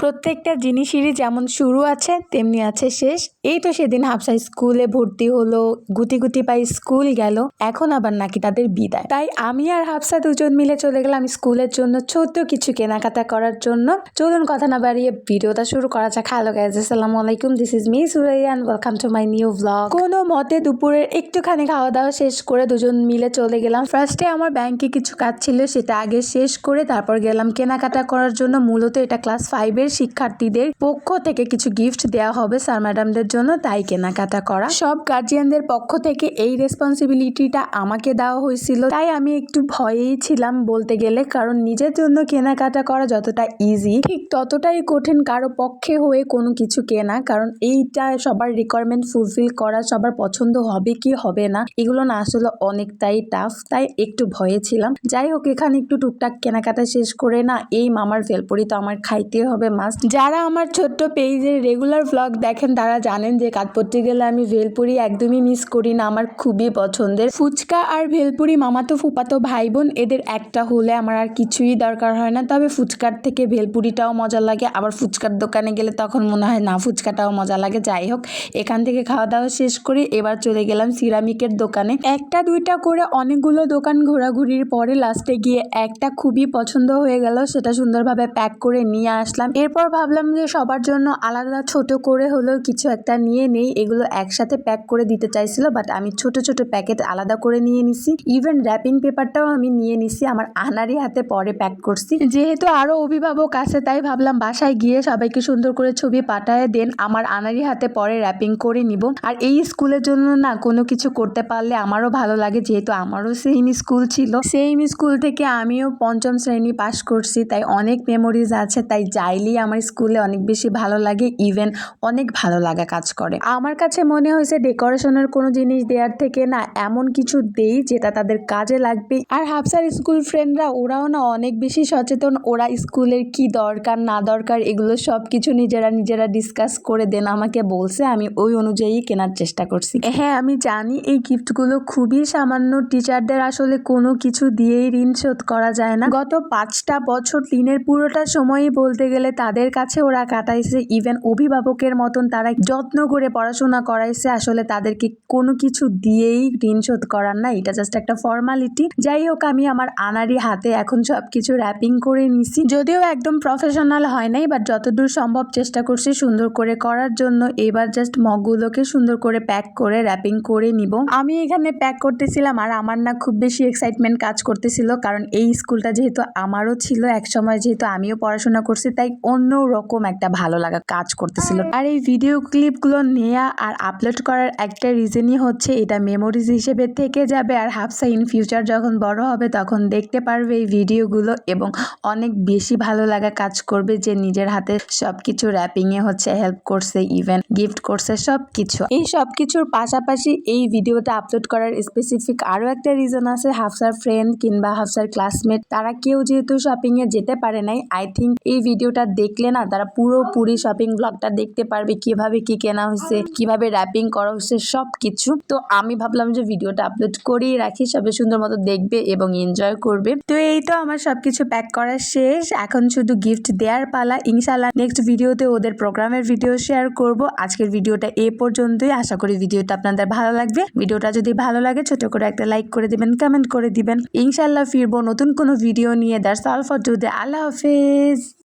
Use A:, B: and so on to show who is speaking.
A: প্রত্যেকটা জিনিসেরই যেমন শুরু আছে তেমনি আছে শেষ। এই তো সেদিন হাফসা স্কুলে ভর্তি হলো, গুটি গুটি পায়ে স্কুল গেল, এখন আবার নাকি তাদের বিদায়। তাই আমি আর হাফসা দুজন মিলে চলে গেলাম স্কুলের জন্য ছোট্ট কিছু কেনাকাটা করার জন্য। চলুন কথা না বাড়িয়ে ভিডিওটা শুরু করা যাক। হ্যালো গাইস, আসসালামু আলাইকুম, this is me Suraiya and welcome to my new blog. কোনো মতে দুপুরের একটুখানি খাওয়া দাওয়া শেষ করে দুজন মিলে চলে গেলাম। ফার্স্টে আমার ব্যাংকে কিছু কাজ ছিল, সেটা আগে শেষ করে তারপর গেলাম কেনাকাটা করার জন্য। মূলত এটা ক্লাস 5-এর শিক্ষার্থীদের পক্ষ থেকে কিছু গিফট দেওয়া হবে স্যার ম্যাডামদের জন্য, তাই কেনাকাটা করা। সব গার্জিয়ানদের পক্ষ থেকে এই রেসপন্সিবিলিটিটা আমাকে দেওয়া হয়েছিল, তাই আমি একটু ভয়েই ছিলাম বলতে গেলে, কারণ নিজের জন্য কেনাকাটা করা যতটা ইজি ঠিক ততটাই কঠিন কারো পক্ষে হয়ে কোনো কিছু কেনা, কারণ এইটা সবার রিকোয়ারমেন্ট ফুলফিল করা, সবার পছন্দ হবে কি হবে না এগুলো না আসলে অনেকটাই টাফ, তাই একটু ভয়ে ছিলাম। যাই হোক, এখানে একটু টুকটাক কেনাকাটা শেষ করে না এই মামার ভেলপুরি তো আমার খাইতে হবে মাস্ট। যারা আমার ছোট্ট পেজের রেগুলার ব্লগ দেখেন তারা জানেন যে কাঠপট্টি গেলে আমি ভেলপুরি একদমই মিস করি না, আমার খুবই পছন্দের। ফুচকা আর ভেলপুরি মামাতো ফুপাতো ভাই বোন, এদের একটা হলে আমার আর কিছুই দরকার হয় না। তবে ফুচকার থেকে ভেলপুরিটাও মজা লাগে, আবার ফুচকার দোকানে গেলে তখন মনে হয় না ফুচকাটাও মজা লাগে। যাই হোক, এখান থেকে খাওয়া দাওয়া শেষ করি এবার চলে গেলাম সিরামিকের দোকানে। একটা দুইটা করে অনেকগুলো দোকান ঘোরাঘুরির পরে লাস্টে গিয়ে একটা খুবই পছন্দ হয়ে গেল, সেটা সুন্দরভাবে প্যাক করে নিয়ে আসলাম। এরপর ভাবলাম যে সবার জন্য আলাদা ছোট করে হলেও কিছু একটা নিয়ে নেই। এগুলো একসাথে প্যাক করে দিতে চাইছিল, বাট আমি ছোট ছোট প্যাকেট আলাদা করে নিয়ে নিছি। ইভেন র্যাপিং পেপারটাও আমি নিয়ে নিছি, আমার আনারি হাতে পরে প্যাক করছি। যেহেতু আরো অভিভাবক আছে তাই ভাবলাম বাসায় গিয়ে সবাইকে সুন্দর করে ছবি পাঠায় দেন, আমার আনারি হাতে পরে র্যাপিং করে নিব। আর এই স্কুলের জন্য না কোনো কিছু করতে পারলে আমারও ভালো লাগে, যেহেতু আমারও সেম স্কুল ছিল, সেম স্কুল থেকে আমিও 5ম শ্রেণী পাস করছি, তাই অনেক মেমোরিজ আছে। তাই যাইলেই আমার স্কুলে অনেক বেশি ভালো লাগে, ইভেন অনেক ভালো লাগা কাজ করে। আমার কাছে মনে হয়েছে ডেকোরেশনের কোনো জিনিস দেওয়ার থেকে না এমন কিছু দেই যেটা তাদের কাজে লাগবে। আর হাফসার স্কুল ফ্রেন্ডরা ওরাও না অনেক বেশি সচেতন, ওরা স্কুলের কি দরকার না দরকার এগুলো সব কিছু নিজেরা ডিসকাস করে দেন আমাকে বলছে, আমি ওই অনুযায়ী কেনার চেষ্টা করছি। হ্যাঁ, আমি জানি এই গিফটগুলো খুবই সামান্য, টিচারদের আসলে কোনো কিছু দিয়েই ঋণ শোধ করা যায় না। গত 5টা বছর দিনের পুরোটা সময়ই বলতে গেলে তাদের কাছে ওরা কাটাইছে, ইভেন অভিভাবকের মতন তারা যত্ন করে পড়াশোনা করাইছে। আসলে তাদেরকে কোনো কিছু দিয়েই ঋণ শোধ করার না, এটা জাস্ট একটা ফর্মালিটি। যাই হোক, আমি আমার আনারি হাতে এখন সবকিছু র্যাপিং করে নিছি, যদিও একদম প্রফেশনাল হয় নাই, বাট যতদূর সম্ভব চেষ্টা করছি সুন্দর করে করার জন্য। এবার জাস্ট মগগুলোকে সুন্দর করে প্যাক করে র্যাপিং করে নিব। আমি এখানে প্যাক করতেছিলাম আর আমার না খুব বেশি এক্সাইটমেন্ট কাজ করতেছিল, কারণ এই স্কুলটা যেহেতু আমারও ছিল এক সময়, যেহেতু আমিও পড়াশোনা করছি, তাই অন্য রকম একটা ভালো লাগা কাজ করতেছিল। আর এই ভিডিও ক্লিপগুলো নেওয়া আর আপলোড করার একটা রিজনই হচ্ছে এটা মেমোরিজ হিসেবে থেকে যাবে, আর হাফসা ইন ফিউচার যখন বড় হবে তখন দেখতে পারবে এই ভিডিওগুলো এবং অনেক বেশি ভালো লাগা কাজ করবে যে নিজের হাতে সবকিছু র্যাপিং এ হচ্ছে হেল্প করছে, ইভেন গিফট করছে সবকিছু। এই সবকিছুর পাশাপাশি এই ভিডিওটা আপলোড করার স্পেসিফিক আরো একটা রিজন আছে। হাফসার ফ্রেন্ড কিংবা হাফসার ক্লাসমেট তারা কেউ যেহেতু শপিং এ যেতে পারে নাই, আই থিঙ্ক এই ভিডিওটা দেখলে না তারা পুরোপুরি শপিং ব্লগটা দেখতে পারবে, কিভাবে কি কেনা হয়েছে, কিভাবে র্যাপিং করা হয়েছে সবকিছু। তো আমি ভাবলাম যে ভিডিওটা আপলোড করেই রাখি, সবাই সুন্দর মতো দেখবে এবং এনজয় করবে। তো এই তো আমার সবকিছু প্যাক করা শেষ, এখন শুধু গিফট দেওয়ার পালা। ইনশাআল্লাহ নেক্সট ভিডিওতে ওদের প্রোগ্রামের ভিডিও শেয়ার করব। আজকের ভিডিওটা এই পর্যন্তই, আশা করি ভিডিওটা আপনাদের ভালো লাগবে। ভিডিওটা যদি ভালো লাগে ছোট করে একটা লাইক করে দিবেন, কমেন্ট করে দিবেন। ইনশাআল্লাহ ফিরবো নতুন কোনো ভিডিও নিয়ে। That's all for today. আল্লাহ হাফেজ।